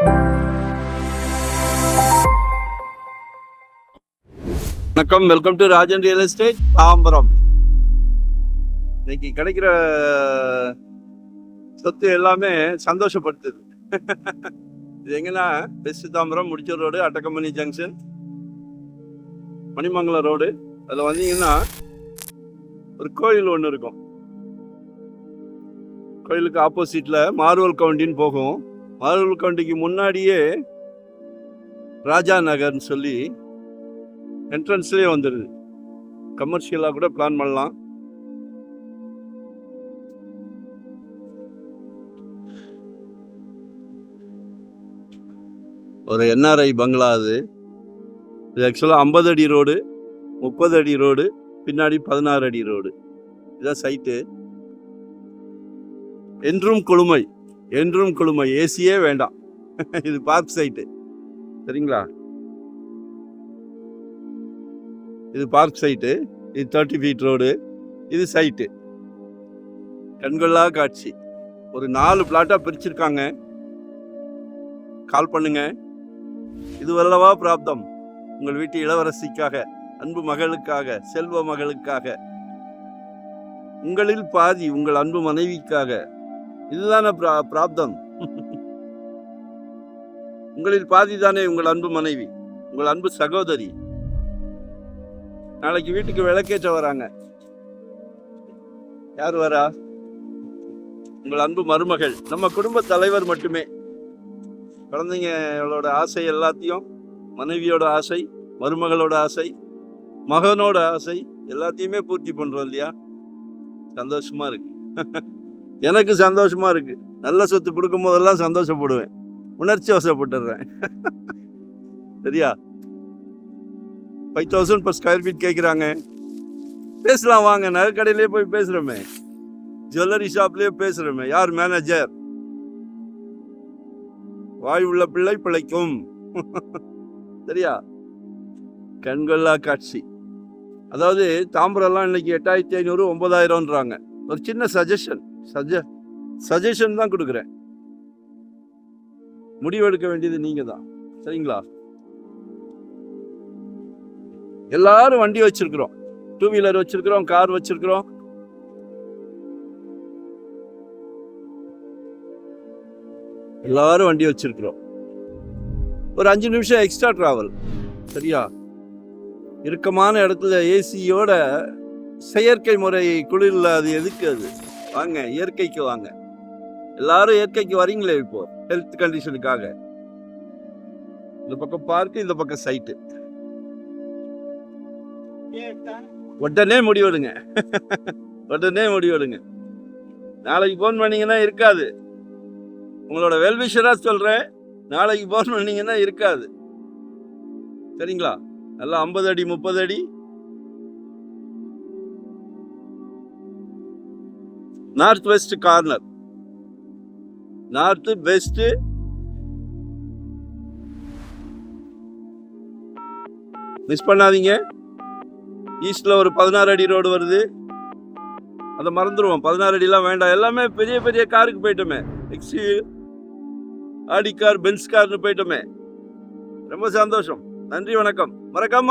வணக்கம், welcome to Rajan real estate Tambaram. இன்னைக்கு கிடைக்கிற சொத்து எல்லாமே சந்தோஷப்படுத்துது. இது எங்கன்னா பெஸ்ட் தாம்பரம், முடிச்சூர் ரோடு, அட்டக்கம்பனி ஜங்ஷன், மணிமங்கலம் ரோடு. அதில் வந்தீங்கன்னா ஒரு கோயில் ஒன்று இருக்கும். கோயிலுக்கு ஆப்போசிட்ல மார்வல் கவுண்டின்னு போகும். மார்வல் கவுண்டிக்கு முன்னாடியே ராஜா நகர்னு சொல்லி என்ட்ரன்ஸ்லேயே வந்துடுது. கமர்ஷியலாக கூட பிளான் பண்ணலாம். ஒரு என்ஆர்ஐ பங்களா. இது ஆக்சுவலாக 50 அடி ரோடு, 30 அடி ரோடு, பின்னாடி 16 அடி ரோடு. இதுதான் சைட்டு. என்றும் குளுமை, என்றும் குளுமை, ஏசியே வேண்டாம். இது பார்க் சைட்டு, சரிங்களா? இது பார்க் சைட்டு. இது 30 ஃபீட் ரோடு. இது சைட்டு. கண்கொள்ளா காட்சி. ஒரு 4 பிளாட்டாக பிரிச்சிருக்காங்க. கால் பண்ணுங்க. இது வல்லவா பிராப்தம். உங்கள் வீட்டு இளவரசிக்காக, அன்பு மகளுக்காக, செல்வ மகளுக்காக, உங்களில் பாதி உங்கள் அன்பு மனைவிக்காக. இதுதானே பிராப்தம். உங்களில் பாதி தானே உங்கள் அன்பு மனைவி, உங்கள் அன்பு சகோதரி. நாளைக்கு வீட்டுக்கு விளக்கேற்ற வராங்க. யார் வரா? உங்கள் அன்பு மருமகள். நம்ம குடும்ப தலைவர் மட்டுமே. குழந்தைங்களோட ஆசை எல்லாத்தையும், மனைவியோட ஆசை, மருமகளோட ஆசை, மகனோட ஆசை எல்லாத்தையுமே பூர்த்தி பண்றோம் இல்லையா? சந்தோஷமா இருக்கு. எனக்கு சந்தோஷமா இருக்கு. நல்ல சொத்து கொடுக்கும் போதெல்லாம் சந்தோஷப்படுவேன், உணர்ச்சி வசப்பட்டுறேன். சரியா? 5,000 per ஸ்கொயர் ஃபீட் கேட்குறாங்க. பேசலாம் வாங்க. நகைக்கடையிலே போய் பேசுகிறோமே, ஜுவல்லரி ஷாப்லேயே பேசுகிறோமே. யார் மேனேஜர்? வாய் உள்ள பிள்ளை பிழைக்கும். சரியா? கண்கொள்ளா காட்சி. அதாவது தாம்பரம்லாம் இன்னைக்கு 8,500 9,000ன்றாங்க. ஒரு சின்ன சஜஷன் தான் கொடுக்குறேன். முடிவெடுக்க வேண்டியது நீங்க தான், சரிங்களா? எல்லாரும் வண்டி வச்சிருக்கிறோம், 2 வீலர் வச்சிருக்கிறோம், கார் வச்சிருக்கிறோம். எல்லாரும் வண்டி வச்சிருக்கிறோம். ஒரு 5 நிமிஷம் எக்ஸ்ட்ரா டிராவல். சரியா? இறுக்கமான இடத்துல ஏசியோட செயற்கை முறை குளிரில் அது எதுக்கு? அது வாங்க, இயற்கைக்கு வாங்க. எல்லாரும் இயற்கைக்கு வரீங்களே இப்போ ஹெல்த் கண்டிஷனுக்காக. இந்த பக்கம் பார்க்கு, இந்த பக்கம் சைட்டு. உடனே முடிவெடுங்க. உடனே முடிவெடுங்க. நாளைக்கு போன் பண்ணீங்கன்னா இருக்காது. உங்களோட வெல்விஷரா சொல்றேன், நாளைக்கு போன் பண்ணீங்கன்னா இருக்காது. சரிங்களா? நல்லா 50 அடி 30 அடி. North west corner, north west. Miss பண்ணாதீங்க. ஈஸ்ட்ல ஒரு 16 அடி ரோடு வருது. அதை மறந்துடுவோம். 16 அடிலாம் வேண்டாம். எல்லாமே பெரிய பெரிய காருக்கு போயிட்டோமே. எக்ஸி, ஆடி கார், பென்ஸ் கார்னு போயிட்டோமே. ரொம்ப சந்தோஷம். நன்றி, வணக்கம். மறக்காம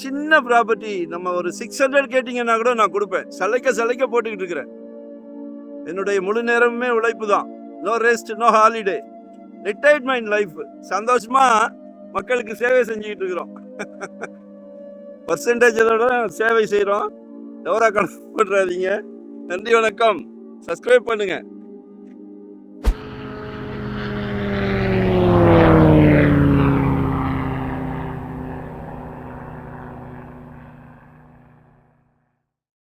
சின்ன ப்ராப்பர்ட்டி நம்ம ஒரு 600 கேட்டீங்கன்னா கூட நான் கொடுப்பேன். சலைக்க போட்டுக்கிட்டு இருக்கிறேன். என்னுடைய முழு நேரமுமே உழைப்பு தான். No rest, no holiday. Retirement life. சந்தோஷமா மக்களுக்கு சேவை செஞ்சுக்கிட்டு இருக்கிறோம். பர்சன்டேஜோட சேவை செய்கிறோம். எவரா கணக்கு போட்டுறாதீங்க. நன்றி, வணக்கம். சப்ஸ்கிரைப் பண்ணுங்க.